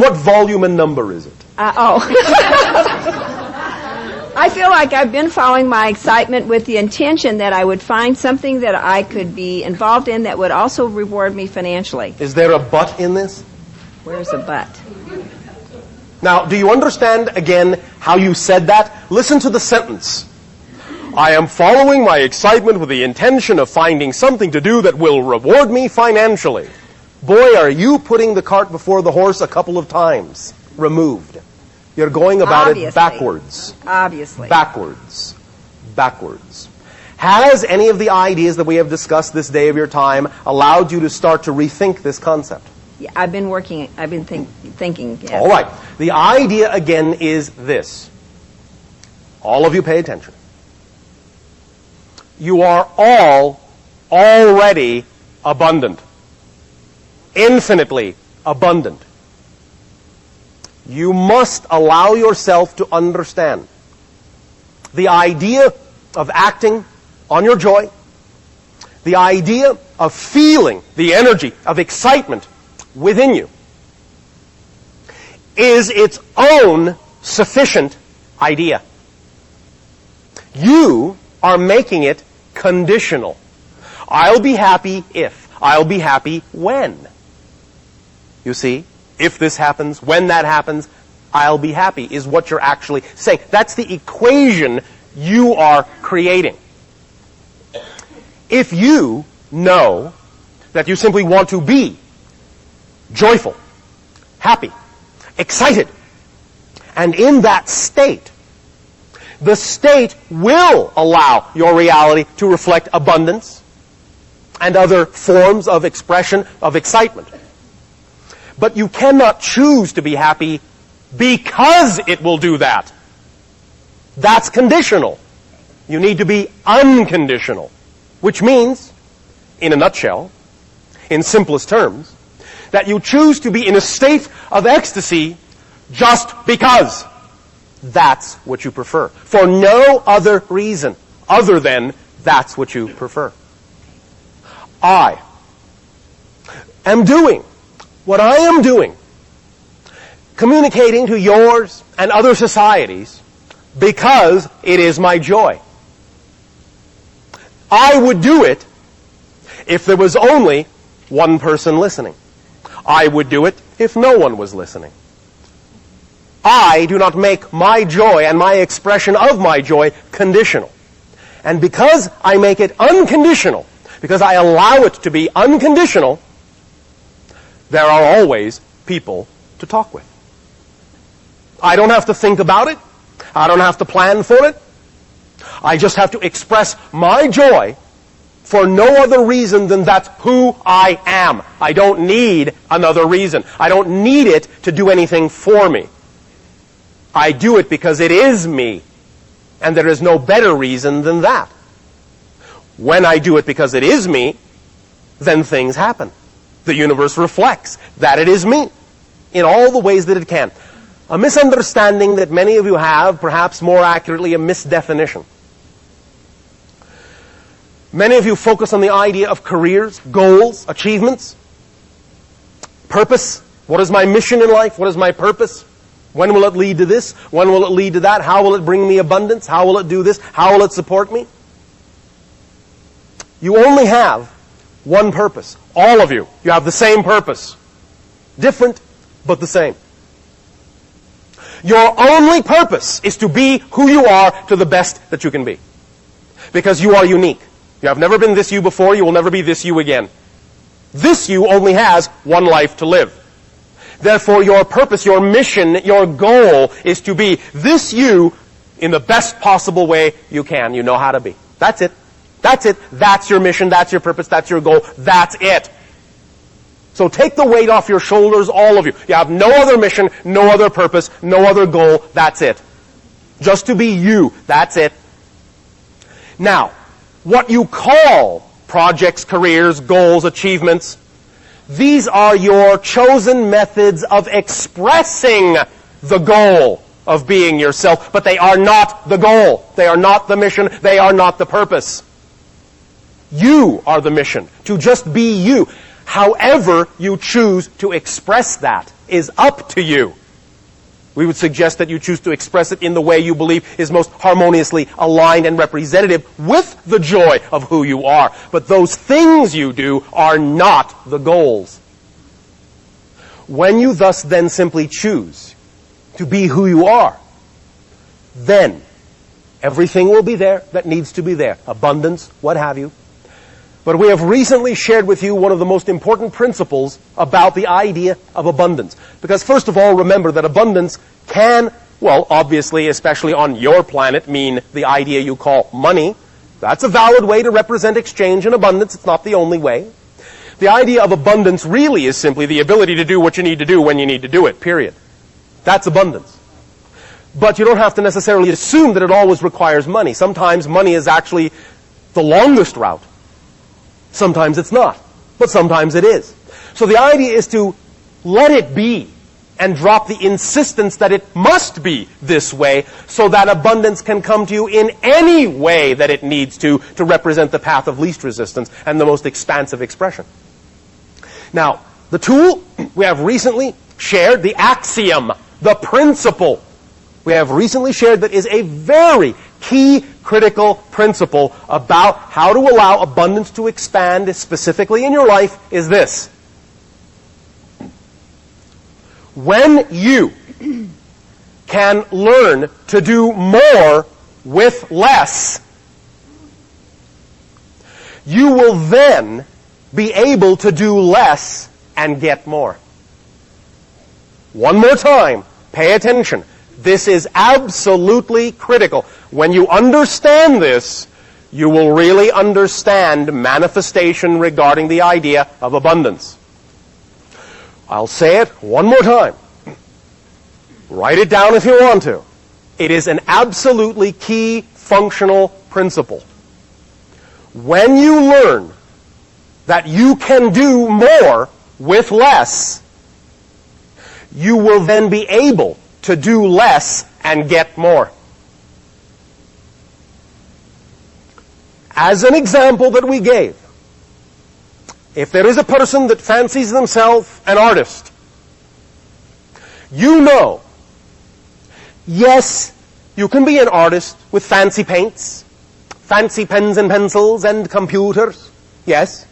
what volume and number is it? I feel like I've been following my excitement with the intention that I would find something that I could be involved in that would also reward me financially. Is there a but in this? Where's the but? Now, do you understand, again, how you said that? Listen to the sentence. I am following my excitement with the intention of finding something to do that will reward me financially. Boy, are you putting the cart before the horse a couple of times. Removed. You're going about it backwards. Obviously. Backwards. Backwards. Has any of the ideas that we have discussed this day of your time allowed you to start to rethink this concept? Yeah, I've been thinking. Yeah. All right. The idea, again, is this. All of you pay attention. You are all already abundant. Infinitely abundant. You must allow yourself to understand the idea of acting on your joy, the idea of feeling the energy of excitement within you is its own sufficient idea. You are making it conditional. I'll be happy if. I'll be happy when. You see? If this happens, when that happens, I'll be happy is what you're actually saying. That's the equation you are creating. If you know that you simply want to be joyful, happy, excited, and in that state, the state will allow your reality to reflect abundance and other forms of expression of excitement. But you cannot choose to be happy because it will do that. That's conditional. You need to be unconditional, which means, in a nutshell, in simplest terms, that you choose to be in a state of ecstasy just because that's what you prefer. For no other reason other than that's what you prefer. I am doing what I am doing, communicating to yours and other societies because it is my joy. I would do it if there was only one person listening. I would do it if no one was listening. I do not make my joy and my expression of my joy conditional. And because I make it unconditional, because I allow it to be unconditional, there are always people to talk with. I don't have to think about it. I don't have to plan for it. I just have to express my joy for no other reason than that's who I am. I don't need another reason. I don't need it to do anything for me. I do it because it is me, and there is no better reason than that. When I do it because it is me, then things happen. The universe reflects that it is me in all the ways that it can. A misunderstanding that many of you have, perhaps more accurately, a misdefinition. Many of you focus on the idea of careers, goals, achievements, purpose. What is my mission in life? What is my purpose? When will it lead to this? When will it lead to that? How will it bring me abundance? How will it do this? How will it support me? You only have one purpose. All of you. You have the same purpose. Different, but the same. Your only purpose is to be who you are to the best that you can be. Because you are unique. You have never been this you before. You will never be this you again. This you only has one life to live. Therefore, your purpose, your mission, your goal is to be this you in the best possible way you can. You know how to be. That's it. That's it. That's your mission. That's your purpose. That's your goal. That's it. So take the weight off your shoulders, all of you. You have no other mission, no other purpose, no other goal. That's it. Just to be you. That's it. Now, what you call projects, careers, goals, achievements, these are your chosen methods of expressing the goal of being yourself, but they are not the goal. They are not the mission. They are not the purpose. You are the mission, to just be you, however you choose to express that. is up to you. We would suggest that you choose to express it in the way you believe is most harmoniously aligned and representative with the joy of who you are. But those things you do are not the goals. When you thus then simply choose to be who you are, then everything will be there that needs to be there. Abundance, what have you. But we have recently shared with you one of the most important principles about the idea of abundance. Because first of all, remember that abundance can, well, obviously, especially on your planet, mean the idea you call money. That's a valid way to represent exchange and abundance. It's not the only way. The idea of abundance really is simply the ability to do what you need to do when you need to do it, period. That's abundance. But you don't have to necessarily assume that it always requires money. Sometimes money is actually the longest route. Sometimes it's not, but sometimes it is. So the idea is to let it be and drop the insistence that it must be this way so that abundance can come to you in any way that it needs to represent the path of least resistance and the most expansive expression. Now, the tool we have recently shared, the axiom, the principle we have recently shared that is a very key critical principle about how to allow abundance to expand specifically in your life is this. When you can learn to do more with less, you will then be able to do less and get more. One more time, pay attention. This is absolutely critical. When you understand this, you will really understand manifestation regarding the idea of abundance. I'll say it one more time. Write it down if you want to. It is an absolutely key functional principle. When you learn that you can do more with less, you will then be able to do less and get more. As an example that we gave, if there is a person that fancies themselves an artist, you know, yes, you can be an artist with fancy paints, fancy pens and pencils and computers, yes,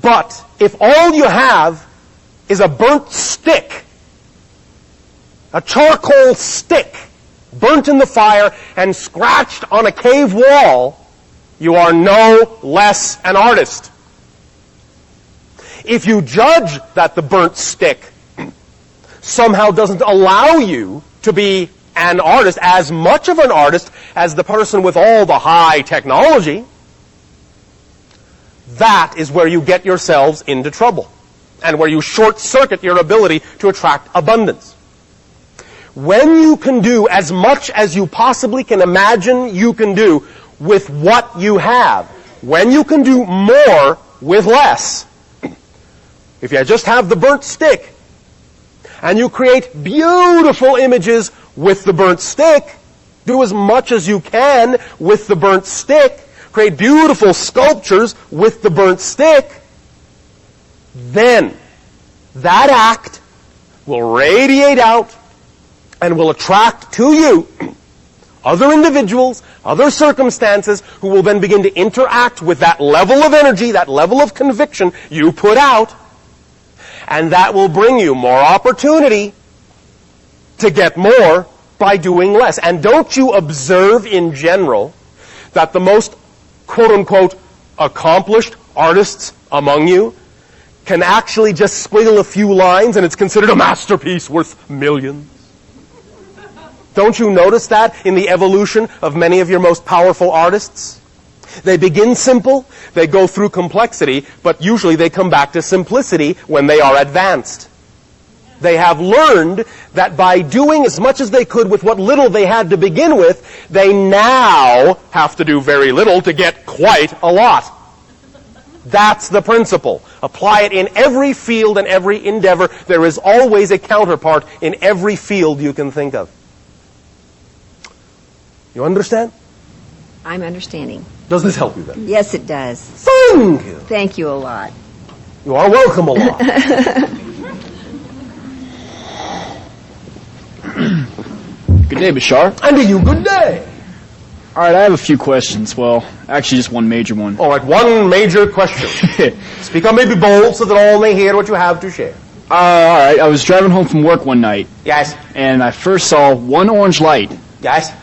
but if all you have is a burnt stick, a charcoal stick burnt in the fire and scratched on a cave wall, you are no less an artist. If you judge that the burnt stick somehow doesn't allow you to be an artist, as much of an artist as the person with all the high technology, that is where you get yourselves into trouble and where you short-circuit your ability to attract abundance. When you can do as much as you possibly can imagine you can do with what you have, when you can do more with less, if you just have the burnt stick and you create beautiful images with the burnt stick, do as much as you can with the burnt stick, create beautiful sculptures with the burnt stick, then that act will radiate out and will attract to you other individuals, other circumstances who will then begin to interact with that level of energy, that level of conviction you put out, and that will bring you more opportunity to get more by doing less. And don't you observe in general that the most quote-unquote accomplished artists among you can actually just squiggle a few lines and it's considered a masterpiece worth millions? Don't you notice that in the evolution of many of your most powerful artists? They begin simple, they go through complexity, but usually they come back to simplicity when they are advanced. They have learned that by doing as much as they could with what little they had to begin with, they now have to do very little to get quite a lot. That's the principle. Apply it in every field and every endeavor. There is always a counterpart in every field you can think of. You understand? I'm understanding. Does this help you then? Yes, it does. Thank you. Thank you a lot. You are welcome a lot. Good day, Bashar. And to you, good day. All right, I have a few questions. Well, actually just one major one. All right, one major question. Speak up, maybe bold, so that all may hear what you have to share. All right, I was driving home from work one night, Yes. and I first saw one orange light. Yes. I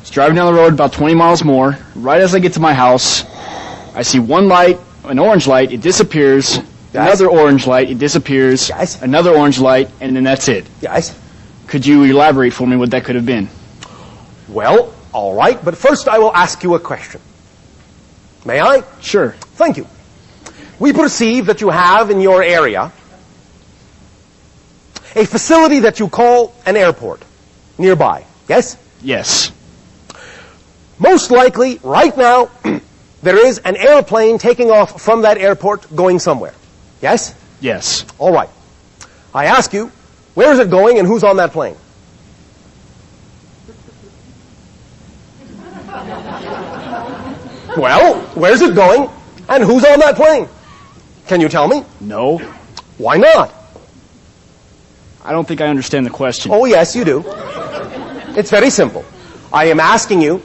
was driving down the road about 20 miles more. Right as I get to my house, I see one light, an orange light, it disappears. Yes. Another orange light, it disappears. Yes. Another orange light, and then that's it. Yes. Could you elaborate for me what that could have been? Well, all right, but first I will ask you a question. May I? Sure. Thank you. We perceive that you have in your area a facility that you call an airport nearby, yes? Yes. Most likely, right now, there is an airplane taking off from that airport going somewhere, yes? Yes. All right. I ask you, where is it going and who's on that plane? Well, where's it going and who's on that plane? Can you tell me? No. Why not? I don't think I understand the question. Oh, yes, you do. It's very simple. I am asking you,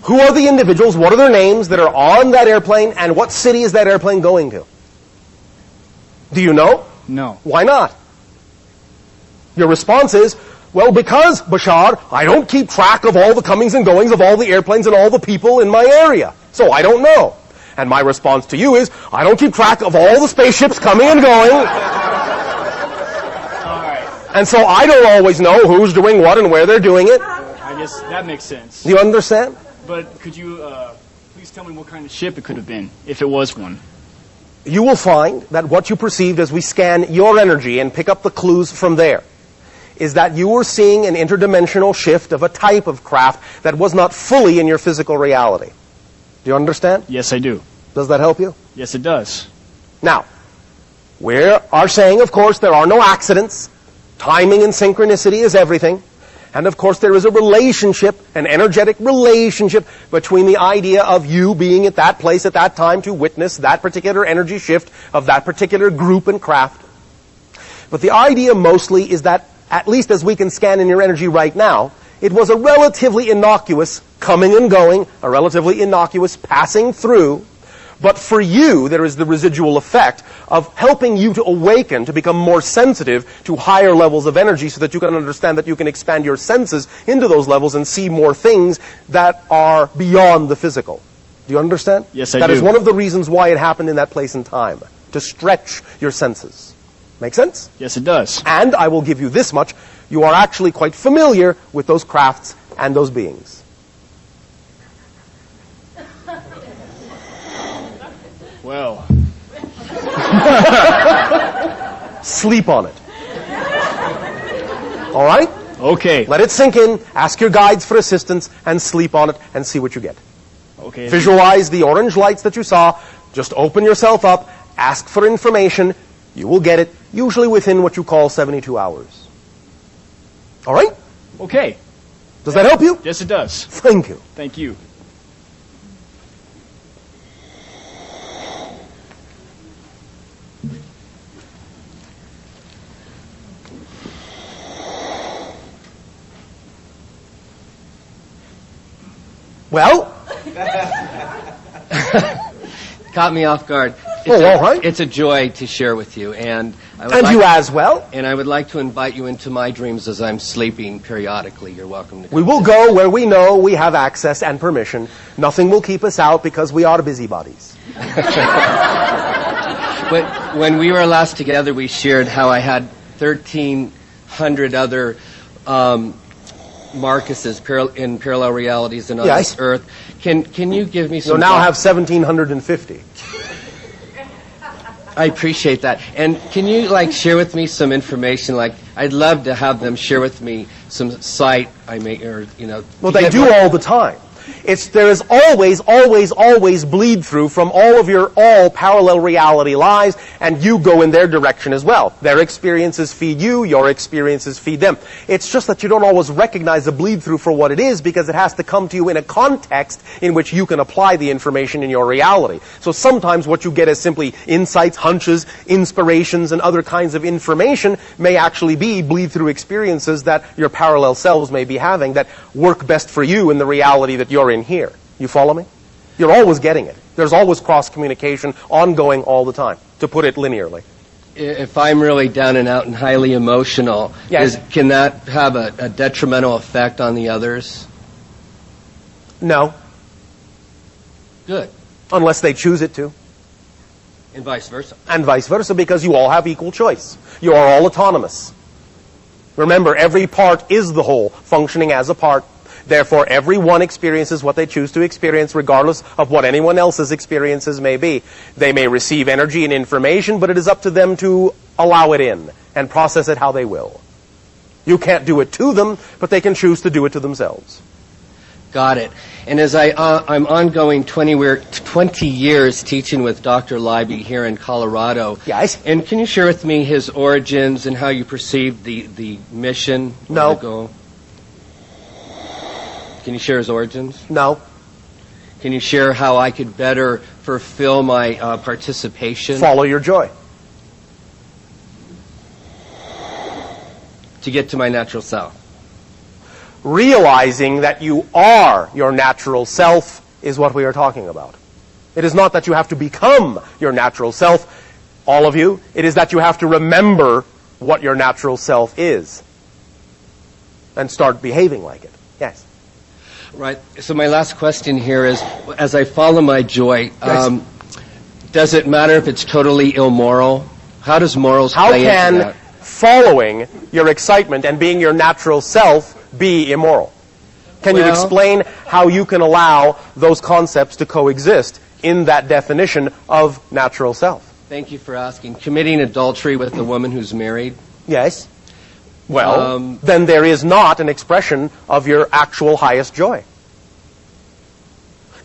who are the individuals, what are their names that are on that airplane, and what city is that airplane going to? Do you know? No. Why not? Your response is, well, because, Bashar, I don't keep track of all the comings and goings of all the airplanes and all the people in my area, so I don't know. And my response to you is, I don't keep track of all the spaceships coming and going. And so I don't always know who's doing what and where they're doing it. I guess that makes sense. Do you understand? But could you please tell me what kind of ship it could have been, if it was one? You will find that what you perceived as we scan your energy and pick up the clues from there is that you were seeing an interdimensional shift of a type of craft that was not fully in your physical reality. Do you understand? Yes, I do. Does that help you? Yes, it does. Now, we are saying, of course, there are no accidents. Timing and synchronicity is everything. And of course, there is a relationship, an energetic relationship between the idea of you being at that place at that time to witness that particular energy shift of that particular group and craft. But the idea mostly is that, at least as we can scan in your energy right now, it was a relatively innocuous coming and going, a relatively innocuous passing through. But for you, there is the residual effect of helping you to awaken, to become more sensitive to higher levels of energy so that you can understand that you can expand your senses into those levels and see more things that are beyond the physical. Do you understand? Yes, I do. That is one of the reasons why it happened in that place and time, to stretch your senses. Make sense? Yes, it does. And I will give you this much. You are actually quite familiar with those crafts and those beings. Well. Sleep on it. All right? Okay. Let it sink in, ask your guides for assistance, and sleep on it and see what you get. Okay. Visualize the orange lights that you saw. Just open yourself up, ask for information. You will get it, usually within what you call 72 hours. All right? Okay. Does that help you? Yes, it does. Thank you. Thank you. Well? Caught me off guard. All right. It's a joy to share with you, and You as well. And I would like to invite you into my dreams as I'm sleeping periodically. You're welcome to come. We will go where we know we have access and permission. Nothing will keep us out because we are busybodies. But when we were last together, we shared how I had 1,300 other Marcuses in parallel realities and on Yes. this earth. Can you give me some? You'll now have 1,750. I appreciate that. And can you share with me some information? I'd love to have them share with me some sight I may, or Well, they do all the time. There is always, always, always bleed through from all of your all parallel reality lives, and you go in their direction as well. Their experiences feed you, your experiences feed them. It's just that you don't always recognize the bleed through for what it is, because it has to come to you in a context in which you can apply the information in your reality. So sometimes what you get as simply insights, hunches, inspirations, and other kinds of information may actually be bleed through experiences that your parallel selves may be having that work best for you in the reality that you're in here. You follow me? You're always getting it. There's always cross-communication ongoing all the time, to put it linearly. If I'm really down and out and highly emotional, Yes. Can that have a detrimental effect on the others? No, Good. unless they choose it to. And vice versa. And vice versa, because you all have equal choice. You are all autonomous. Remember, every part is the whole, functioning as a part. Therefore, everyone experiences what they choose to experience, regardless of what anyone else's experiences may be. They may receive energy and information, but it is up to them to allow it in and process it how they will. You can't do it to them, but they can choose to do it to themselves. Got it. And as I'm ongoing 20 years teaching with Dr. Leiby here in Colorado. Yes. And can you share with me his origins and how you perceived the mission? No. Or the goal? Can you share his origins? No. Can you share how I could better fulfill my participation? Follow your joy. To get to my natural self. Realizing that you are your natural self is what we are talking about. It is not that you have to become your natural self, all of you. It is that you have to remember what your natural self is and start behaving like it. Yes. Right. So my last question here is, as I follow my joy, Yes. does it matter if it's totally immoral? How does morals How play into can that? following your excitement and being your natural self be immoral? Can you Well- explain how you can allow those concepts to coexist in that definition of natural self? Thank you for asking. Committing adultery with a woman who's married? Yes. Well, Um, then there is not an expression of your actual highest joy.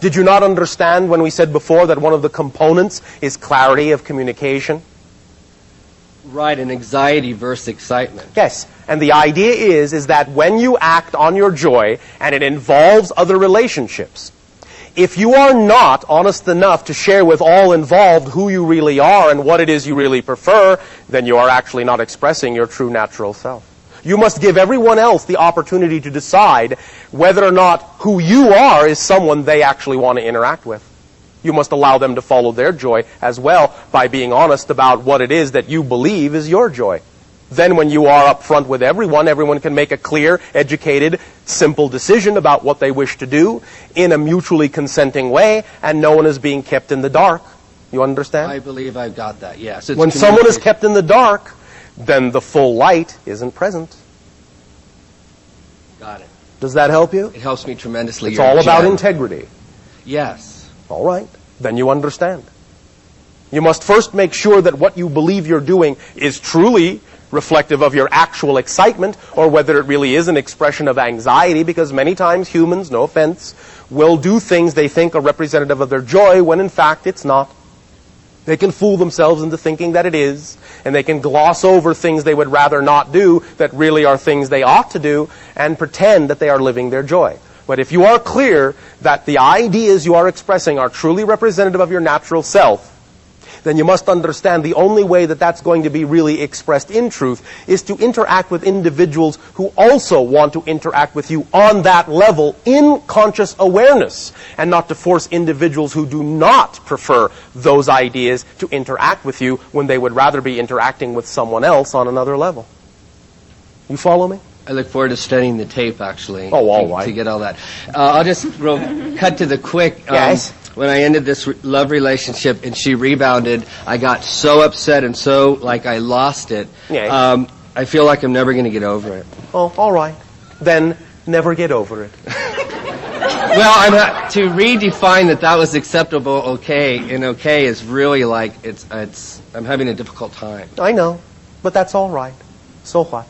Did you not understand when we said before that one of the components is clarity of communication? Right, and anxiety versus excitement. Yes. And the idea is that when you act on your joy and it involves other relationships, if you are not honest enough to share with all involved who you really are and what it is you really prefer, then you are actually not expressing your true natural self. You must give everyone else the opportunity to decide whether or not who you are is someone they actually want to interact with. You must allow them to follow their joy as well by being honest about what it is that you believe is your joy. Then when you are up front with everyone, everyone can make a clear, educated, simple decision about what they wish to do in a mutually consenting way, and no one is being kept in the dark. You understand? I believe I've got that, yes. It's When someone is communication. kept in the dark, then the full light isn't present. Got it. Does that help you? It helps me tremendously. It's You're all a about gem. integrity. Yes. All right. Then you understand. You must first make sure that what you believe you're doing is truly reflective of your actual excitement, or whether it really is an expression of anxiety, because many times humans, no offense, will do things they think are representative of their joy when in fact it's not. They can fool themselves into thinking that it is, and they can gloss over things they would rather not do that really are things they ought to do, and pretend that they are living their joy. But if you are clear that the ideas you are expressing are truly representative of your natural self, then you must understand the only way that that's going to be really expressed in truth is to interact with individuals who also want to interact with you on that level in conscious awareness, and not to force individuals who do not prefer those ideas to interact with you when they would rather be interacting with someone else on another level. You follow me? I look forward to studying the tape, actually. Oh, all right. To get all that. I'll just cut to the quick. Yes. When I ended this love relationship and she rebounded, I got so upset and so like I lost it. Yes. I feel like I'm never going to get over it. Oh, all right. Then never get over it. Well, to redefine that was acceptable, okay, and okay is really like I'm having a difficult time. I know, but that's all right. So what?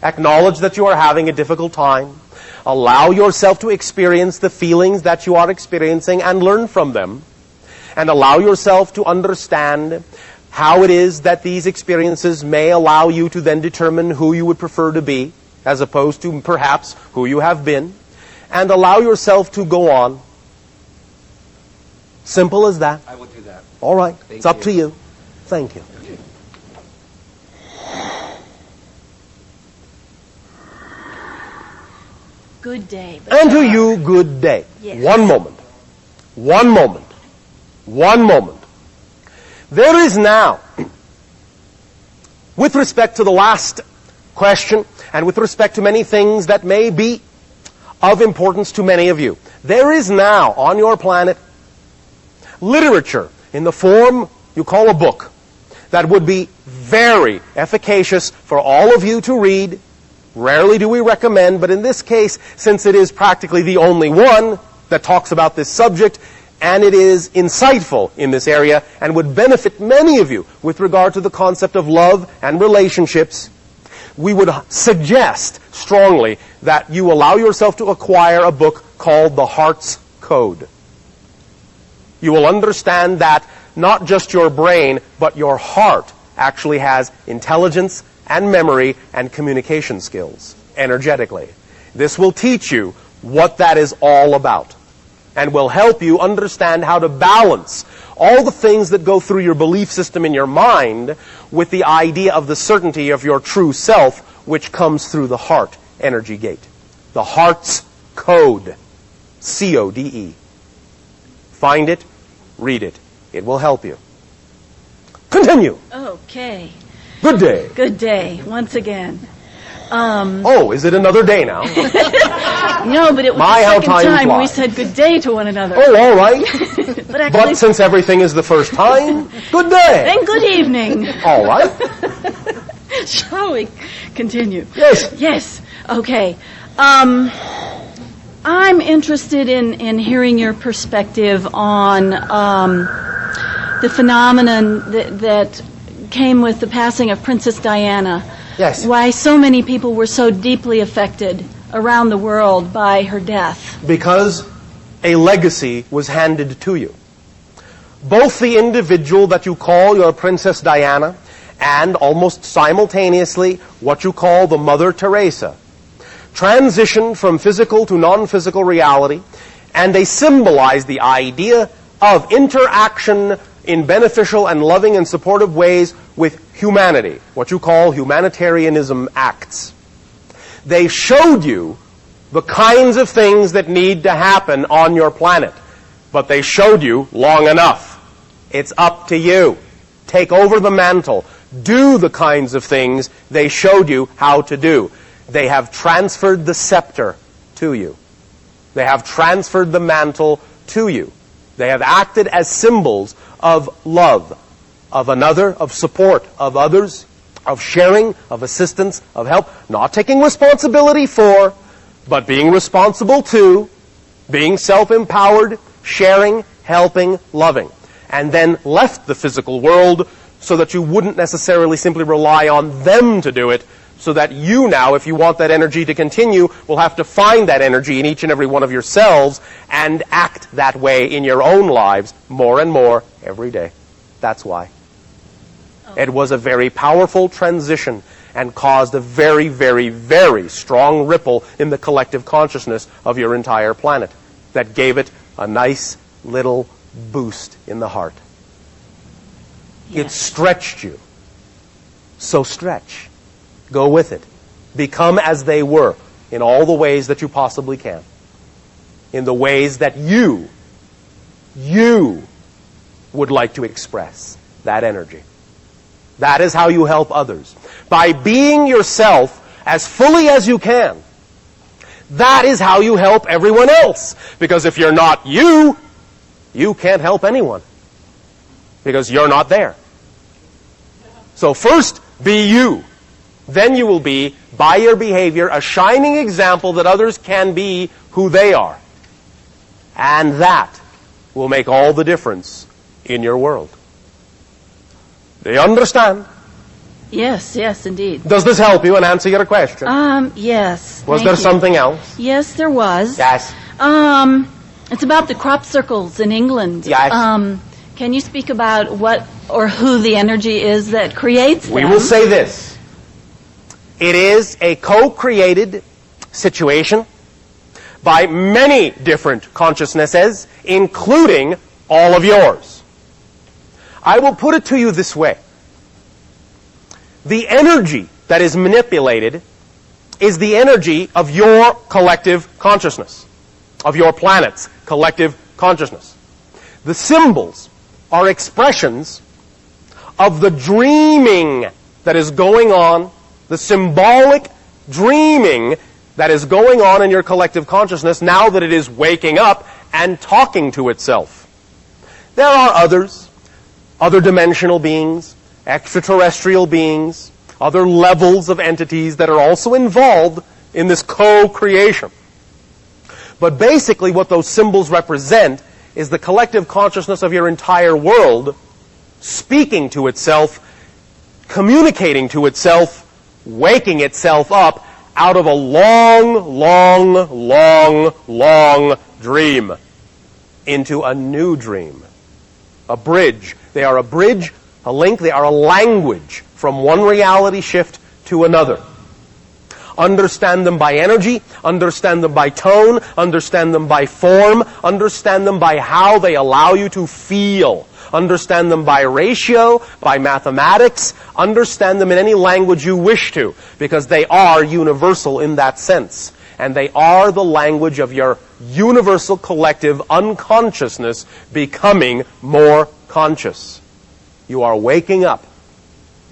Acknowledge that you are having a difficult time. Allow yourself to experience the feelings that you are experiencing and learn from them. And allow yourself to understand how it is that these experiences may allow you to then determine who you would prefer to be, as opposed to perhaps who you have been. And allow yourself to go on. Simple as that. I will do that. All right. Thank It's up you. to you. Thank you. Good day. And to you, good day. Yes. One moment. One moment. One moment. There is now, with respect to the last question, and with respect to many things that may be of importance to many of you, there is now on your planet literature in the form you call a book that would be very efficacious for all of you to read. Rarely do we recommend, but in this case, since it is practically the only one that talks about this subject, and it is insightful in this area and would benefit many of you with regard to the concept of love and relationships, we would suggest strongly that you allow yourself to acquire a book called The Heart's Code. You will understand that not just your brain, but your heart actually has intelligence and memory and communication skills energetically. This will teach you what that is all about and will help you understand how to balance all the things that go through your belief system in your mind with the idea of the certainty of your true self, which comes through the heart energy gate. The Heart's Code. C-O-D-E. Find it, read it. It will help you. Continue. Okay. Good day. Good day, once again. Oh, is it another day now? No, but it was My, the how second time time we flies. said good day to one another. Oh, all right. But actually, But since everything is the first time, good day. and good evening. All right. Shall we continue? Yes. Yes. Okay. I'm interested in hearing your perspective on the phenomenon that came with the passing of Princess Diana. Yes. Why so many people were so deeply affected around the world by her death. Because a legacy was handed to you. Both the individual that you call your Princess Diana and almost simultaneously what you call the Mother Teresa transitioned from physical to non-physical reality, and they symbolize the idea of interaction in beneficial and loving and supportive ways with humanity, what you call humanitarianism acts. They showed you the kinds of things that need to happen on your planet, but they showed you long enough. It's up to you. Take over the mantle. Do the kinds of things they showed you how to do. They have transferred the scepter to you. They have transferred the mantle to you. They have acted as symbols of love, of another, of support, of others, of sharing, of assistance, of help. Not taking responsibility for, but being responsible to, being self-empowered, sharing, helping, loving. And then left the physical world so that you wouldn't necessarily simply rely on them to do it, so that you now, if you want that energy to continue, will have to find that energy in each and every one of yourselves and act that way in your own lives more and more every day. That's why. It was a very powerful transition and caused a very, very, very strong ripple in the collective consciousness of your entire planet that gave it a nice little boost in the heart. It stretched you. So stretch. Go with it. Become as they were in all the ways that you possibly can. In the ways that you would like to express that energy. That is how you help others. By being yourself as fully as you can. That is how you help everyone else. Because if you're not you, you can't help anyone. Because you're not there. So first, be you. Then you will be, by your behavior, a shining example that others can be who they are. And that will make all the difference in your world. Do you understand? Yes, yes, indeed. Does this help you and answer your question? Yes. Was thank there you. something else? Yes, there was. Yes. It's about the crop circles in England. Yes. Can you speak about what or who the energy is that creates them? We will say this. It is a co-created situation by many different consciousnesses, including all of yours. I will put it to you this way. The energy that is manipulated is the energy of your collective consciousness, of your planet's collective consciousness. The symbols are expressions of the dreaming that is going on, the symbolic dreaming that is going on in your collective consciousness now that it is waking up and talking to itself. There are others, other dimensional beings, extraterrestrial beings, other levels of entities that are also involved in this co-creation. But basically what those symbols represent is the collective consciousness of your entire world speaking to itself, communicating to itself, waking itself up out of a long, long, long, long dream into a new dream. A bridge. They are a bridge, a link, they are a language from one reality shift to another. Understand them by energy, understand them by tone, understand them by form, understand them by how they allow you to feel. Understand them by ratio, by mathematics, understand them in any language you wish to, because they are universal in that sense. And they are the language of your universal collective unconsciousness becoming more conscious. You are waking up,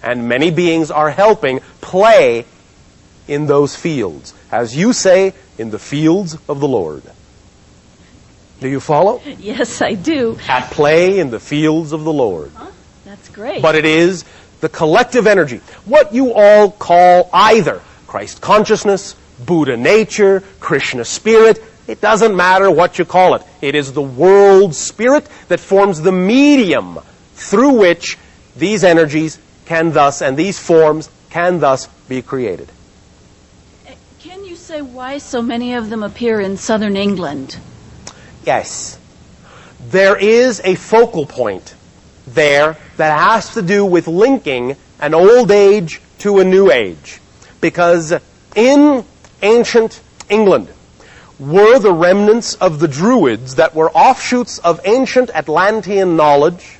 and many beings are helping play in those fields. As you say, in the fields of the Lord. Do you follow? Yes, I do. At play in the fields of the Lord. That's great. But it is the collective energy. What you all call either Christ consciousness, Buddha nature, Krishna spirit, it doesn't matter what you call it. It is the world spirit that forms the medium through which these energies can thus, and these forms can thus be created. Can you say why so many of them appear in southern England? Yes. There is a focal point there that has to do with linking an old age to a new age. Because in ancient England were the remnants of the Druids that were offshoots of ancient Atlantean knowledge,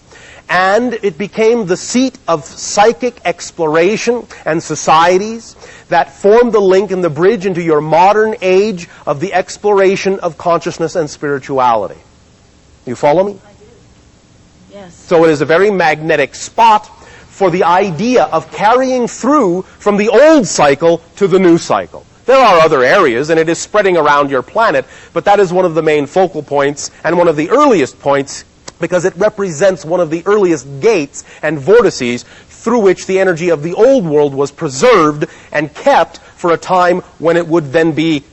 and it became the seat of psychic exploration and societies that formed the link and the bridge into your modern age of the exploration of consciousness and spirituality. You follow me? I do. Yes. So it is a very magnetic spot for the idea of carrying through from the old cycle to the new cycle. There are other areas, and it is spreading around your planet, but that is one of the main focal points and one of the earliest points, because it represents one of the earliest gates and vortices through which the energy of the old world was preserved and kept for a time when it would then be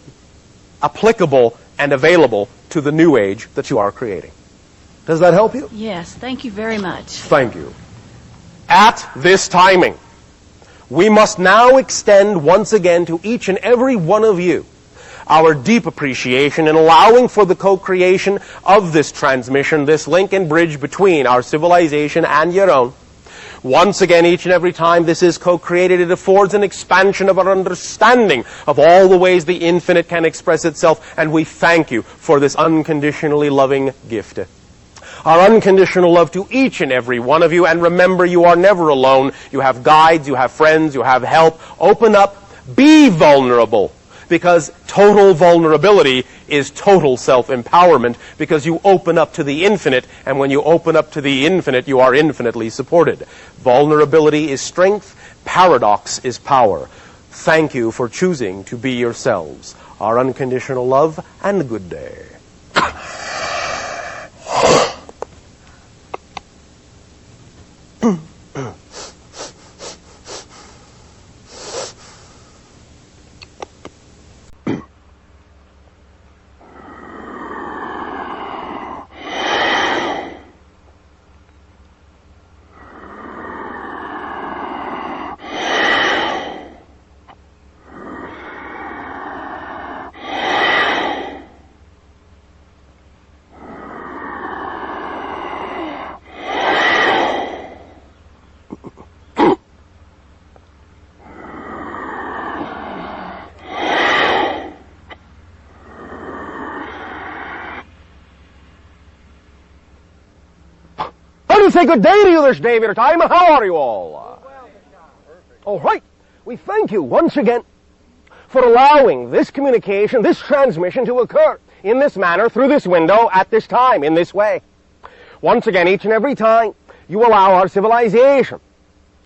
applicable and available to the new age that you are creating. Does that help you? Yes, thank you very much. Thank you. At this timing, we must now extend once again to each and every one of you our deep appreciation in allowing for the co-creation of this transmission, this link and bridge between our civilization and your own. Once again, each and every time this is co-created, it affords an expansion of our understanding of all the ways the infinite can express itself, and we thank you for this unconditionally loving gift. Our unconditional love to each and every one of you, and remember, you are never alone. You have guides, you have friends, you have help. Open up, be vulnerable, because total vulnerability is total self-empowerment, because you open up to the infinite, and when you open up to the infinite, you are infinitely supported. Vulnerability is strength, paradox is power. Thank you for choosing to be yourselves. Our unconditional love, and good day. say good day to you this day of your time. How are you all? All right. We thank you once again for allowing this communication, this transmission to occur in this manner, through this window, at this time, in this way. Once again, each and every time, you allow our civilization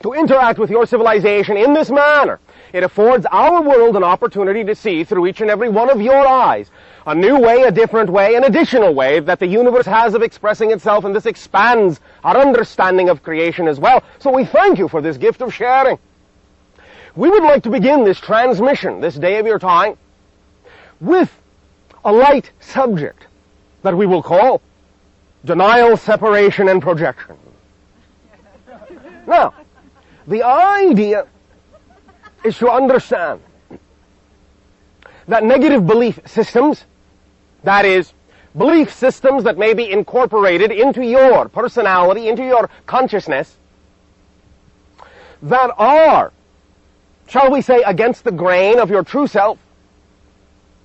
to interact with your civilization in this manner. It affords our world an opportunity to see through each and every one of your eyes a new way, a different way, an additional way that the universe has of expressing itself, and this expands our understanding of creation as well. So we thank you for this gift of sharing. We would like to begin this transmission, this day of your time, with a light subject that we will call denial, separation, and projection. Now, the idea is to understand that negative belief systems, that is, belief systems that may be incorporated into your personality, into your consciousness, that are, shall we say, against the grain of your true self,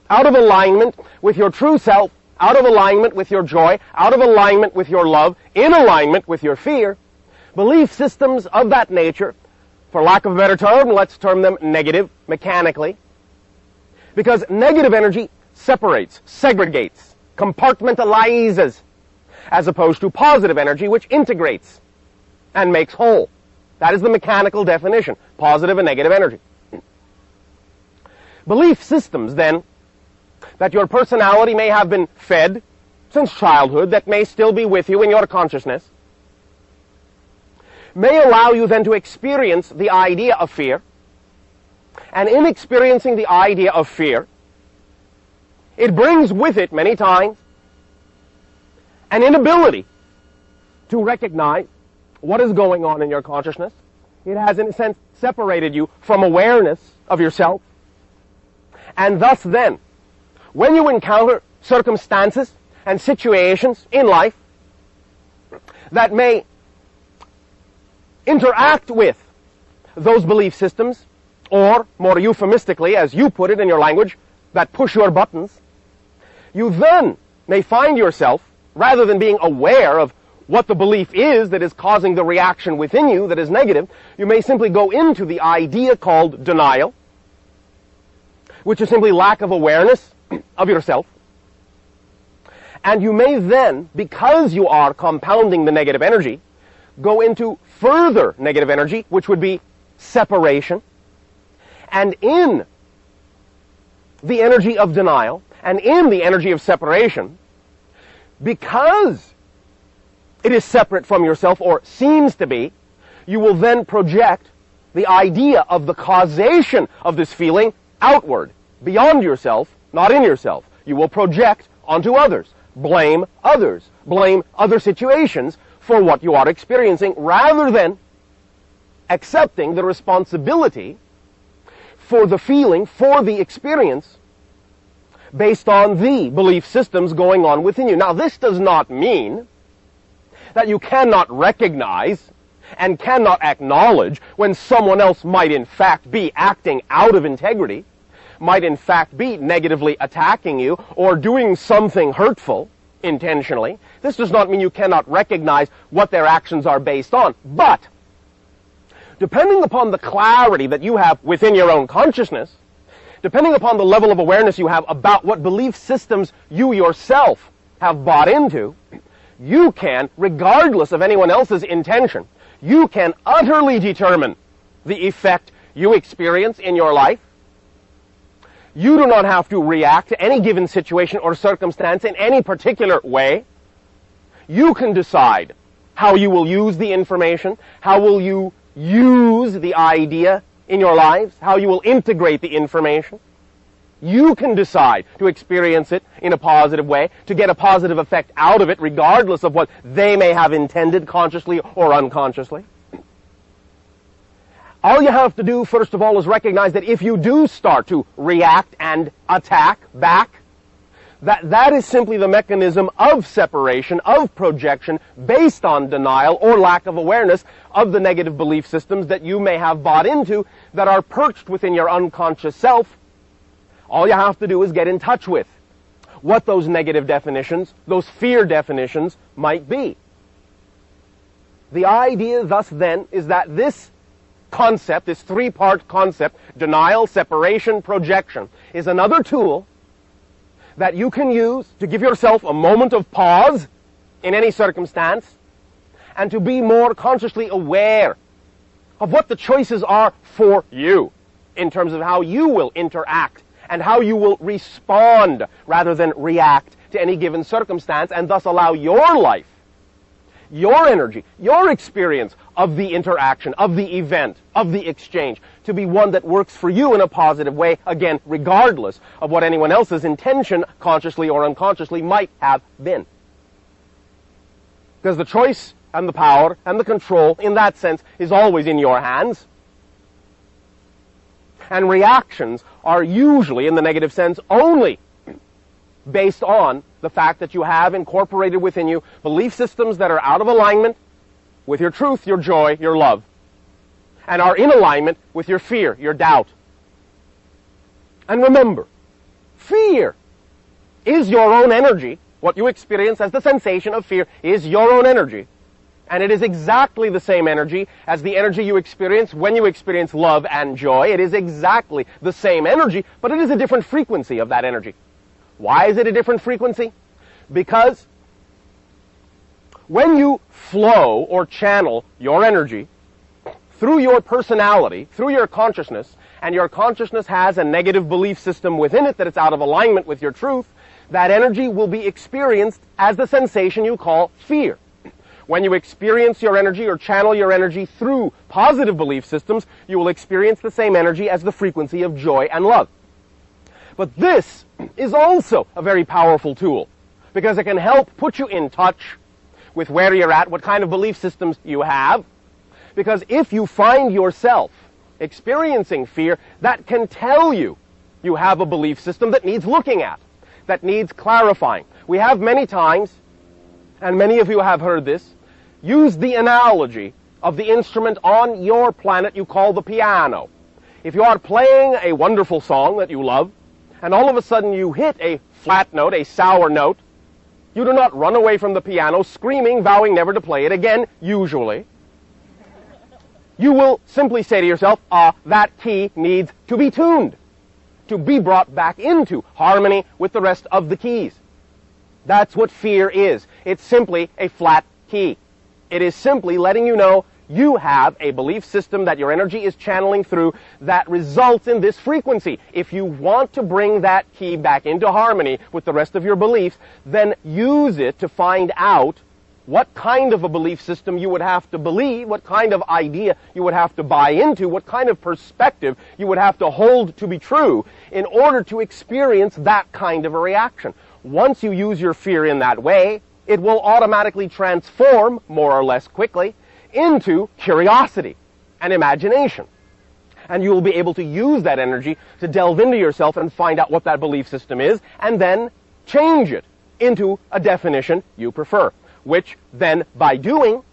out of alignment with your true self, out of alignment with your joy, out of alignment with your love, in alignment with your fear, belief systems of that nature, for lack of a better term, let's term them negative, mechanically, because negative energy separates, segregates, compartmentalizes, as opposed to positive energy, which integrates and makes whole. That is the mechanical definition, positive and negative energy. Belief systems, then, that your personality may have been fed since childhood, that may still be with you in your consciousness, may allow you then to experience the idea of fear. And in experiencing the idea of fear, it brings with it many times an inability to recognize what is going on in your consciousness. It has, in a sense, separated you from awareness of yourself. And thus then, when you encounter circumstances and situations in life that may interact with those belief systems, or more euphemistically, as you put it in your language, that push your buttons, you then may find yourself, rather than being aware of what the belief is that is causing the reaction within you that is negative, you may simply go into the idea called denial, which is simply lack of awareness of yourself. And you may then, because you are compounding the negative energy, go into further negative energy, which would be separation. And in the energy of denial, and in the energy of separation, because it is separate from yourself, or seems to be, you will then project the idea of the causation of this feeling outward, beyond yourself, not in yourself. You will project onto others, blame other situations for what you are experiencing, rather than accepting the responsibility for the feeling, for the experience, based on the belief systems going on within you. Now, this does not mean that you cannot recognize and cannot acknowledge when someone else might in fact be acting out of integrity, might in fact be negatively attacking you, or doing something hurtful intentionally. This does not mean you cannot recognize what their actions are based on. But, depending upon the clarity that you have within your own consciousness, depending upon the level of awareness you have about what belief systems you yourself have bought into, you can, regardless of anyone else's intention, you can utterly determine the effect you experience in your life. You do not have to react to any given situation or circumstance in any particular way. You can decide how you will use the information, how will you use the idea in your lives, how you will integrate the information. You can decide to experience it in a positive way, to get a positive effect out of it, regardless of what they may have intended, consciously or unconsciously. All you have to do, first of all, is recognize that if you do start to react and attack back, that is simply the mechanism of separation, of projection, based on denial or lack of awareness of the negative belief systems that you may have bought into that are perched within your unconscious self. All you have to do is get in touch with what those negative definitions, those fear definitions might be. The idea thus then is that this concept, this three-part concept, denial, separation, projection, is another tool that you can use to give yourself a moment of pause in any circumstance and to be more consciously aware of what the choices are for you in terms of how you will interact and how you will respond rather than react to any given circumstance, and thus allow your life, your energy, your experience of the interaction, of the event, of the exchange, to be one that works for you in a positive way, again, regardless of what anyone else's intention, consciously or unconsciously, might have been. Because the choice and the power and the control, in that sense, is always in your hands. And reactions are usually, in the negative sense, only based on the fact that you have incorporated within you belief systems that are out of alignment with your truth, your joy, your love, and are in alignment with your fear, your doubt. And remember, fear is your own energy. What you experience as the sensation of fear is your own energy. And it is exactly the same energy as the energy you experience when you experience love and joy. It is exactly the same energy, but it is a different frequency of that energy. Why is it a different frequency? Because when you flow or channel your energy through your personality, through your consciousness, and your consciousness has a negative belief system within it that it's out of alignment with your truth, that energy will be experienced as the sensation you call fear. When you experience your energy or channel your energy through positive belief systems, you will experience the same energy as the frequency of joy and love. But this is also a very powerful tool, because it can help put you in touch with where you're at, what kind of belief systems you have. Because if you find yourself experiencing fear, that can tell you you have a belief system that needs looking at, that needs clarifying. We have many times, and many of you have heard this, used the analogy of the instrument on your planet you call the piano. If you are playing a wonderful song that you love, and all of a sudden you hit a flat note, a sour note, you do not run away from the piano screaming, vowing never to play it again, usually. You will simply say to yourself, that key needs to be tuned, to be brought back into harmony with the rest of the keys. That's what fear is. It's simply a flat key. It is simply letting you know you have a belief system that your energy is channeling through that results in this frequency. If you want to bring that key back into harmony with the rest of your beliefs, then use it to find out what kind of a belief system you would have to believe, what kind of idea you would have to buy into, what kind of perspective you would have to hold to be true in order to experience that kind of a reaction. Once you use your fear in that way, it will automatically transform, more or less quickly, into curiosity and imagination. And you will be able to use that energy to delve into yourself and find out what that belief system is, and then change it into a definition you prefer, which then, by doing,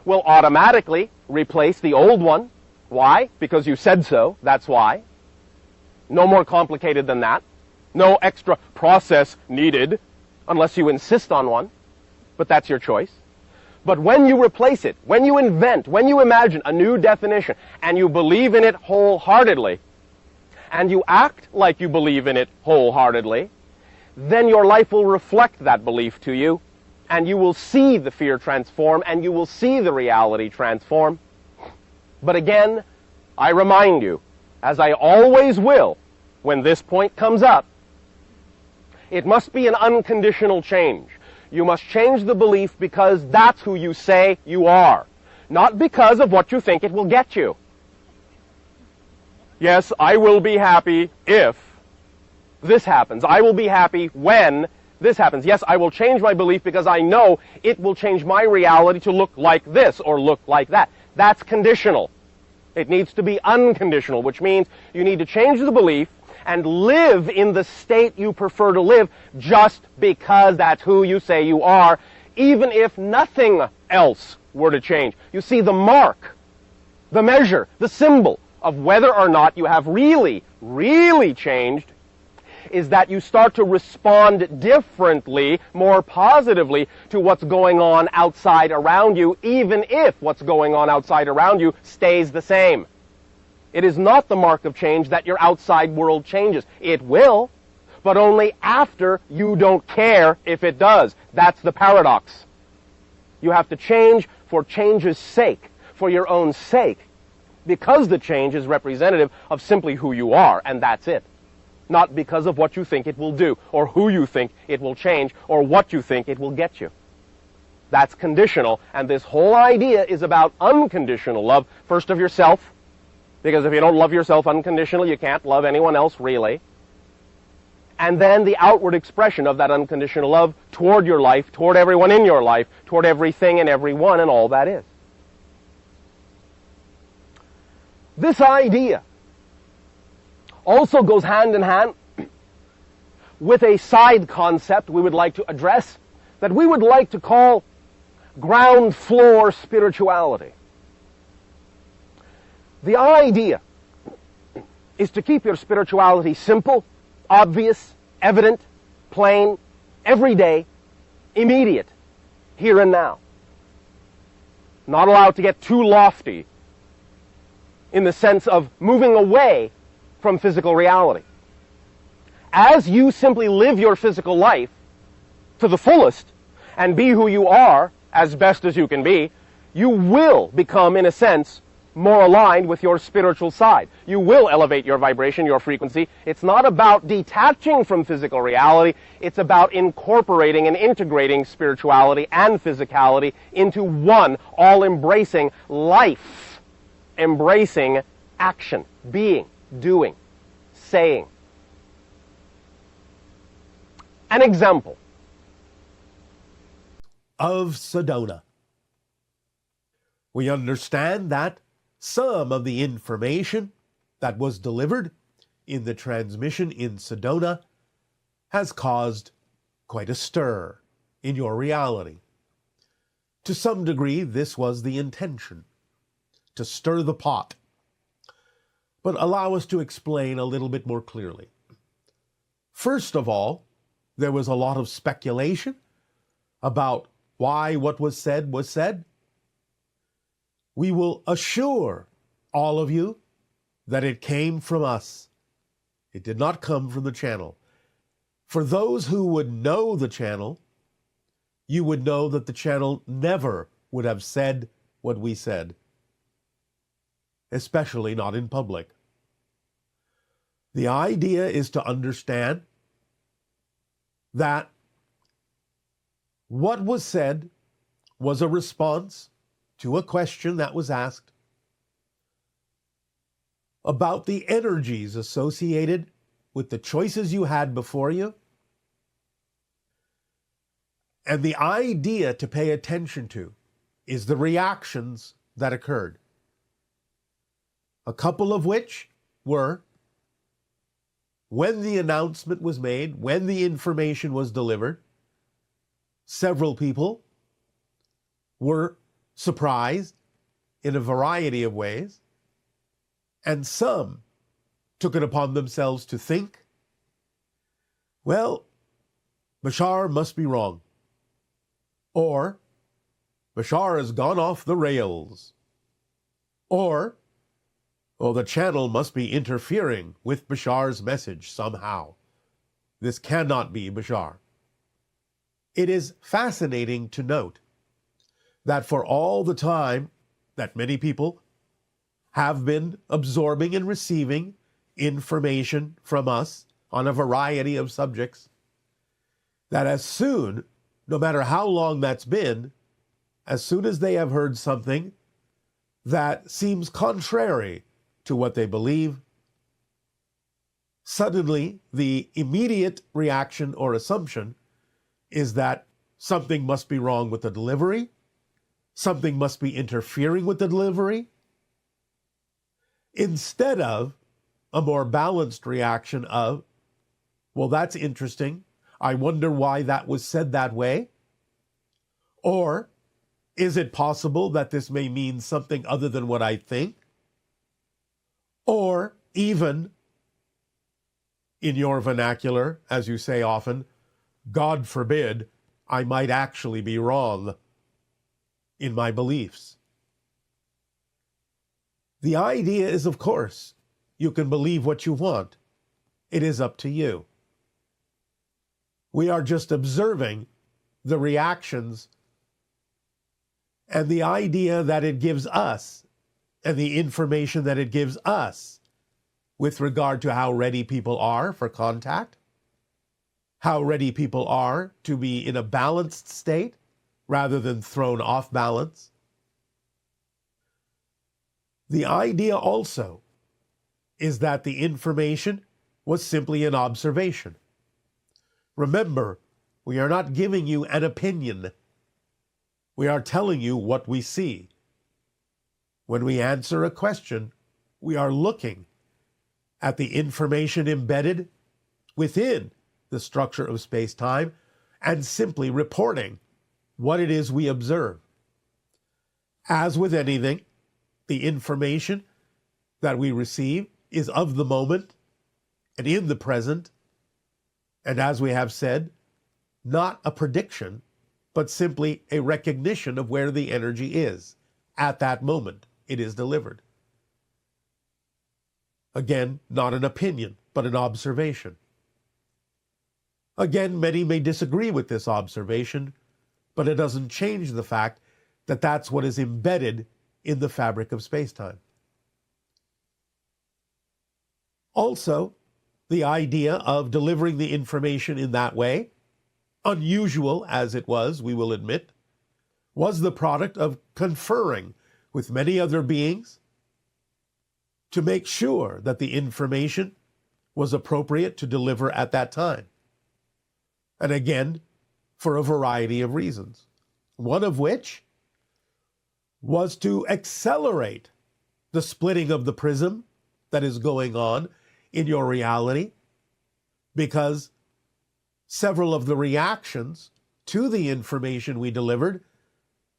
will automatically replace the old one. Why? Because you said so, that's why. No more complicated than that. No extra process needed, unless you insist on one, but that's your choice. But when you replace it, when you invent, when you imagine a new definition, and you believe in it wholeheartedly, and you act like you believe in it wholeheartedly, then your life will reflect that belief to you, and you will see the fear transform, and you will see the reality transform. But again, I remind you, as I always will when this point comes up, it must be an unconditional change. You must change the belief because that's who you say you are, not because of what you think it will get you. Yes, I will be happy if this happens. I will be happy when this happens. Yes, I will change my belief because I know it will change my reality to look like this or look like that. That's conditional. It needs to be unconditional, which means you need to change the belief and live in the state you prefer to live just because that's who you say you are, even if nothing else were to change. You see, the mark, the measure, the symbol of whether or not you have really, really changed is that you start to respond differently, more positively, to what's going on outside around you, even if what's going on outside around you stays the same. It is not the mark of change that your outside world changes. It will, but only after you don't care if it does. That's the paradox. You have to change for change's sake, for your own sake, because the change is representative of simply who you are, and that's it. Not because of what you think it will do, or who you think it will change, or what you think it will get you. That's conditional, and this whole idea is about unconditional love, first of yourself, because if you don't love yourself unconditionally, you can't love anyone else really. And then the outward expression of that unconditional love toward your life, toward everyone in your life, toward everything and everyone and all that is. This idea also goes hand in hand with a side concept we would like to address that we would like to call ground floor spirituality. The idea is to keep your spirituality simple, obvious, evident, plain, everyday, immediate, here and now. Not allowed to get too lofty in the sense of moving away from physical reality. As you simply live your physical life to the fullest and be who you are as best as you can be, you will become, in a sense, more aligned with your spiritual side. You will elevate your vibration, your frequency. It's not about detaching from physical reality. It's about incorporating and integrating spirituality and physicality into one all-embracing life, embracing action, being, doing, saying. An example of Sedona. We understand that some of the information that was delivered in the transmission in Sedona has caused quite a stir in your reality. To some degree, this was the intention, to stir the pot. But allow us to explain a little bit more clearly. First of all, there was a lot of speculation about why what was said was said. We will assure all of you that it came from us. It did not come from the channel. For those who would know the channel, you would know that the channel never would have said what we said, especially not in public. The idea is to understand that what was said was a response to a question that was asked about the energies associated with the choices you had before you, and the idea to pay attention to is the reactions that occurred, a couple of which were when the announcement was made, when the information was delivered, several people were surprised in a variety of ways, and some took it upon themselves to think, well, Bashar must be wrong, or Bashar has gone off the rails, or, oh, the channel must be interfering with Bashar's message somehow. This cannot be Bashar. It is fascinating to note that for all the time that many people have been absorbing and receiving information from us on a variety of subjects, that as soon, no matter how long that's been, as soon as they have heard something that seems contrary to what they believe, suddenly the immediate reaction or assumption is that something must be wrong with the delivery, something must be interfering with the delivery, instead of a more balanced reaction of, well, that's interesting. I wonder why that was said that way. Or, is it possible that this may mean something other than what I think? Or even, in your vernacular, as you say often, God forbid I might actually be wrong in my beliefs. The idea is, of course, you can believe what you want. It is up to you. We are just observing the reactions and the idea that it gives us and the information that it gives us with regard to how ready people are for contact, how ready people are to be in a balanced state rather than thrown off balance. The idea also is that the information was simply an observation. Remember, we are not giving you an opinion. We are telling you what we see. When we answer a question, we are looking at the information embedded within the structure of space-time and simply reporting what it is we observe. As with anything, the information that we receive is of the moment and in the present, and as we have said, not a prediction, but simply a recognition of where the energy is at that moment it is delivered. Again, not an opinion, but an observation. Again, many may disagree with this observation, but it doesn't change the fact that that's what is embedded in the fabric of space-time. Also, the idea of delivering the information in that way, unusual as it was, we will admit, was the product of conferring with many other beings to make sure that the information was appropriate to deliver at that time. And again, for a variety of reasons, one of which was to accelerate the splitting of the prism that is going on in your reality, because several of the reactions to the information we delivered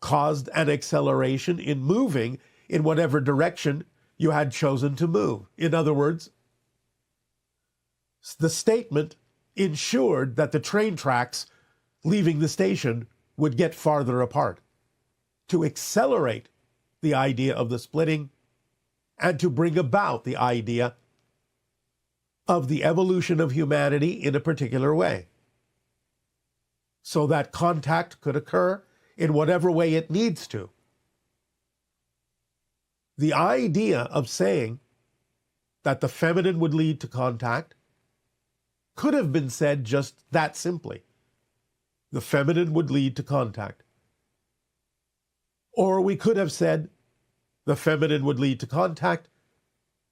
caused an acceleration in moving in whatever direction you had chosen to move. In other words, the statement ensured that the train tracks leaving the station would get farther apart, to accelerate the idea of the splitting and to bring about the idea of the evolution of humanity in a particular way, so that contact could occur in whatever way it needs to. The idea of saying that the feminine would lead to contact could have been said just that simply. The feminine would lead to contact. Or we could have said the feminine would lead to contact,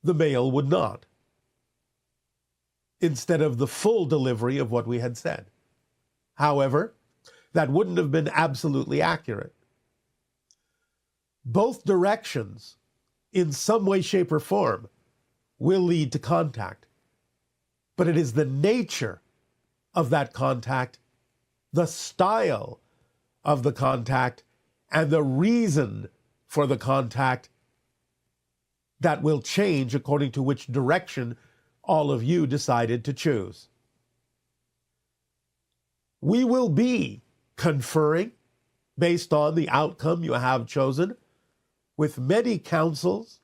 the male would not, instead of the full delivery of what we had said. However, that wouldn't have been absolutely accurate. Both directions, in some way, shape, or form, will lead to contact. But it is the nature of that contact, the style of the contact, and the reason for the contact that will change according to which direction all of you decided to choose. We will be conferring based on the outcome you have chosen with many councils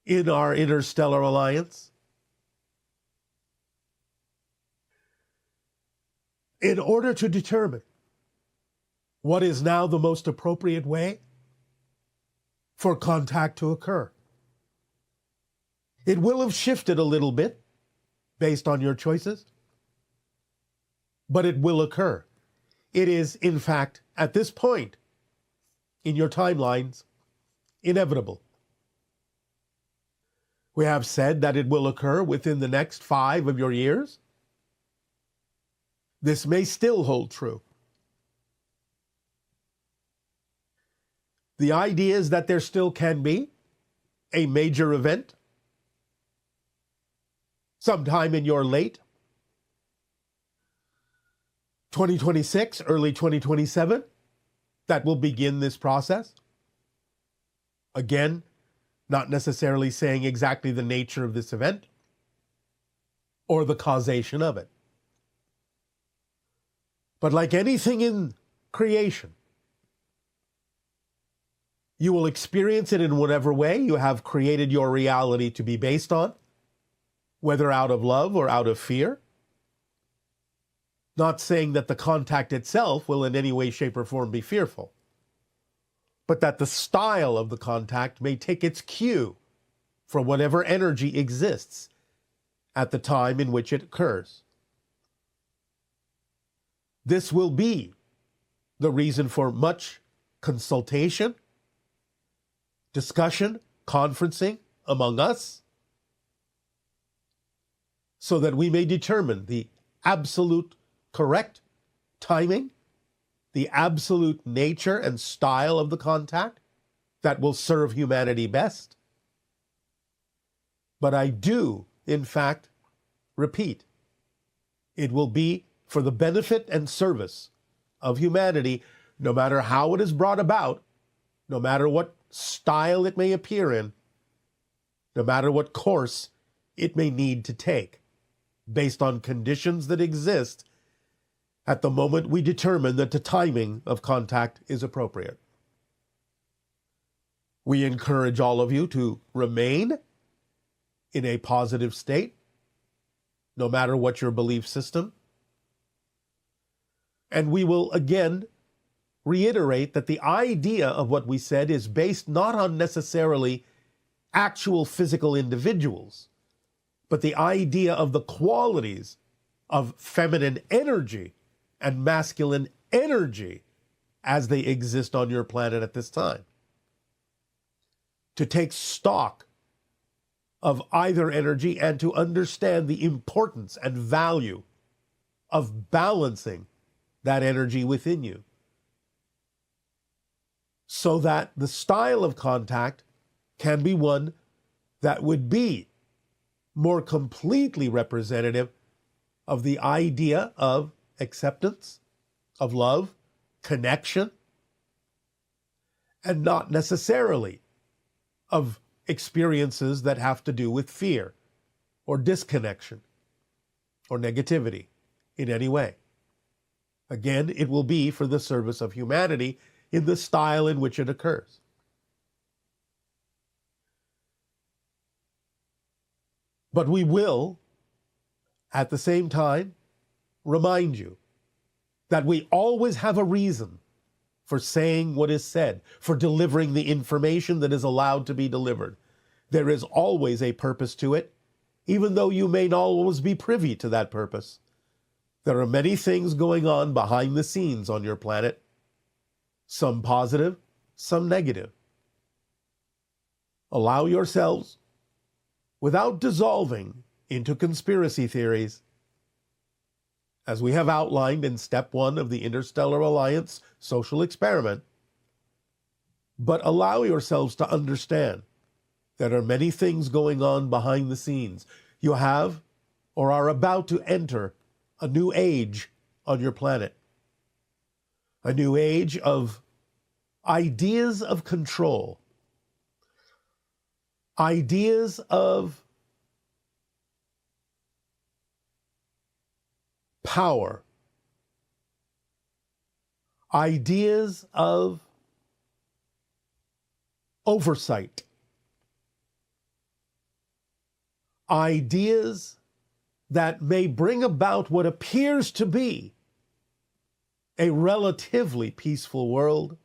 in our interstellar alliance in order to determine what is now the most appropriate way for contact to occur. It will have shifted a little bit based on your choices, but it will occur. It is, in fact, at this point in your timelines, inevitable. We have said that it will occur within the next 5 of your years. This may still hold true. The idea is that there still can be a major event sometime in your late 2026, early 2027, that will begin this process. Again, not necessarily saying exactly the nature of this event or the causation of it. But like anything in creation, you will experience it in whatever way you have created your reality to be based on, whether out of love or out of fear. Not saying that the contact itself will in any way, shape, or form be fearful, but that the style of the contact may take its cue from whatever energy exists at the time in which it occurs. This will be the reason for much consultation, discussion, conferencing among us, so that we may determine the absolute correct timing, the absolute nature and style of the contact that will serve humanity best. But I do, in fact, repeat, it will be for the benefit and service of humanity, no matter how it is brought about, no matter what style it may appear in, no matter what course it may need to take, based on conditions that exist at the moment we determine that the timing of contact is appropriate. We encourage all of you to remain in a positive state, no matter what your belief system. And we will again reiterate that the idea of what we said is based not on necessarily actual physical individuals, but the idea of the qualities of feminine energy and masculine energy as they exist on your planet at this time. To take stock of either energy and to understand the importance and value of balancing that energy within you, so that the style of contact can be one that would be more completely representative of the idea of acceptance, of love, connection, and not necessarily of experiences that have to do with fear or disconnection or negativity in any way. Again, it will be for the service of humanity in the style in which it occurs. But we will, at the same time, remind you that we always have a reason for saying what is said, for delivering the information that is allowed to be delivered. There is always a purpose to it, even though you may not always be privy to that purpose. There are many things going on behind the scenes on your planet, some positive, some negative. Allow yourselves, without dissolving into conspiracy theories, as we have outlined in step 1 of the Interstellar Alliance social experiment, but allow yourselves to understand there are many things going on behind the scenes. You have or are about to enter a new age on your planet, a new age of ideas of control, ideas of power, ideas of oversight, ideas that may bring about what appears to be a relatively peaceful world,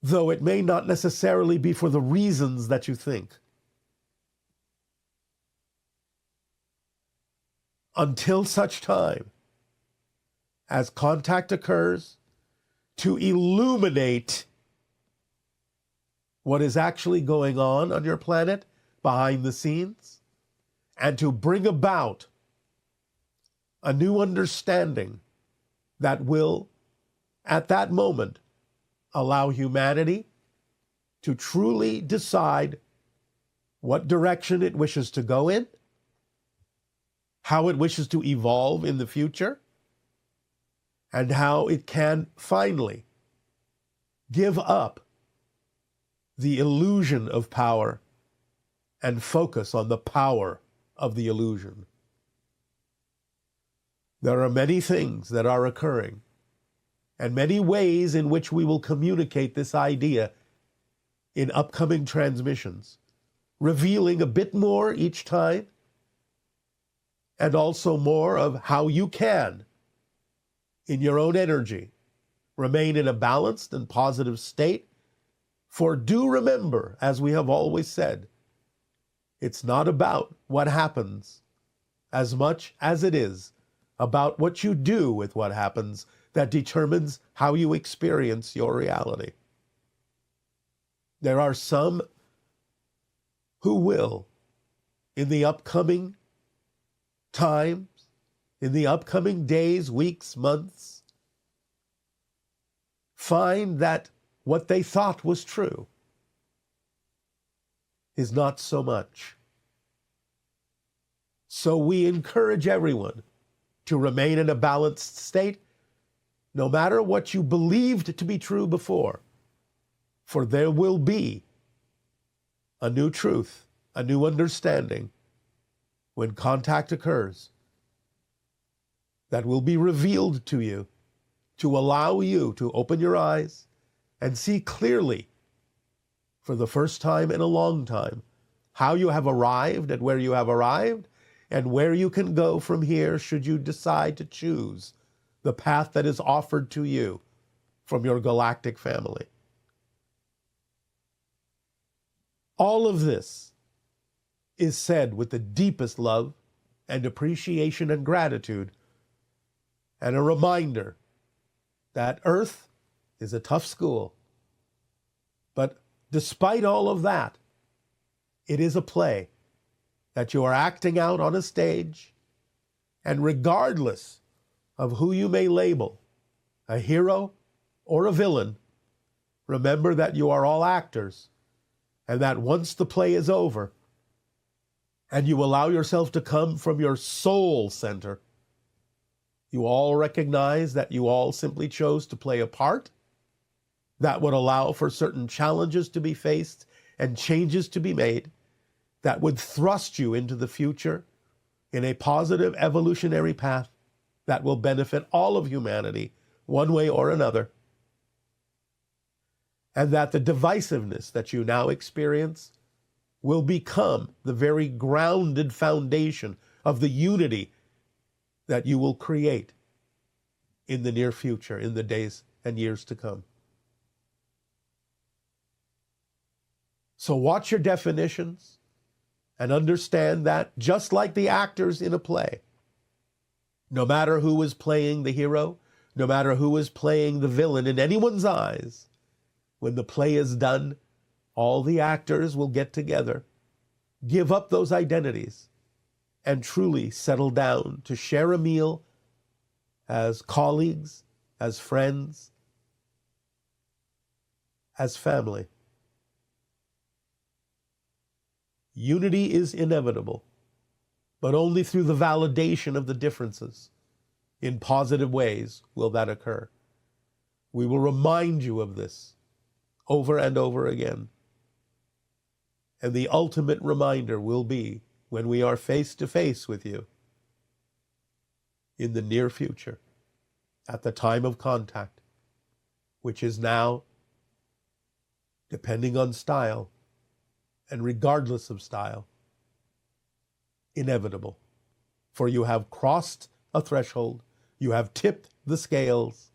though it may not necessarily be for the reasons that you think. Until such time as contact occurs to illuminate what is actually going on your planet behind the scenes, and to bring about a new understanding that will, at that moment, allow humanity to truly decide what direction it wishes to go in, how it wishes to evolve in the future, and how it can finally give up the illusion of power and focus on the power of the illusion. There are many things that are occurring, and many ways in which we will communicate this idea in upcoming transmissions, revealing a bit more each time, and also more of how you can, in your own energy, remain in a balanced and positive state. For do remember, as we have always said, it's not about what happens as much as it is about what you do with what happens that determines how you experience your reality. There are some who will, in the upcoming times, in the upcoming days, weeks, months, find that what they thought was true is not so much. So we encourage everyone to remain in a balanced state, no matter what you believed to be true before, for there will be a new truth, a new understanding when contact occurs that will be revealed to you to allow you to open your eyes and see clearly for the first time in a long time how you have arrived at where you have arrived and where you can go from here should you decide to choose the path that is offered to you from your galactic family. All of this is said with the deepest love and appreciation and gratitude, and a reminder that Earth is a tough school. But despite all of that, it is a play that you are acting out on a stage, and regardless of who you may label, a hero or a villain, remember that you are all actors, and that once the play is over, and you allow yourself to come from your soul center, you all recognize that you all simply chose to play a part that would allow for certain challenges to be faced and changes to be made that would thrust you into the future in a positive evolutionary path that will benefit all of humanity one way or another. And that the divisiveness that you now experience will become the very grounded foundation of the unity that you will create in the near future, in the days and years to come. So watch your definitions and understand that, just like the actors in a play, no matter who is playing the hero, no matter who is playing the villain in anyone's eyes, when the play is done, all the actors will get together, give up those identities, and truly settle down to share a meal as colleagues, as friends, as family. Unity is inevitable, but only through the validation of the differences in positive ways will that occur. We will remind you of this over and over again. And the ultimate reminder will be when we are face to face with you in the near future, at the time of contact, which is now, depending on style, and regardless of style, inevitable. For you have crossed a threshold, you have tipped the scales,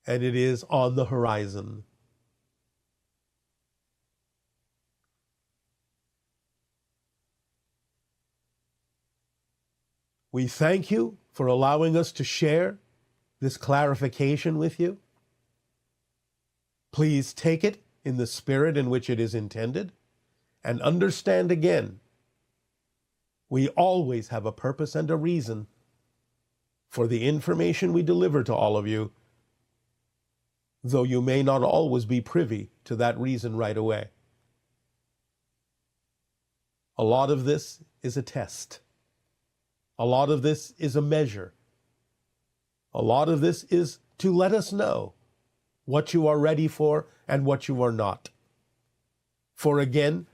and it is on the horizon. We thank you for allowing us to share this clarification with you. Please take it in the spirit in which it is intended, and understand again, we always have a purpose and a reason for the information we deliver to all of you, though you may not always be privy to that reason right away. A lot of this is a test. A lot of this is a measure. A lot of this is to let us know what you are ready for and what you are not. For again,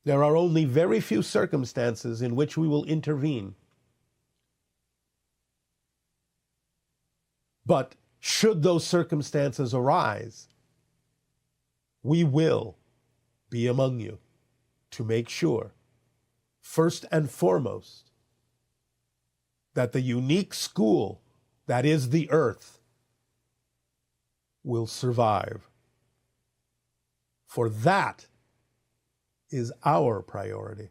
There are only very few circumstances in which we will intervene. But should those circumstances arise, we will be among you to make sure, first and foremost, that the unique school that is the earth will survive. For that is our priority.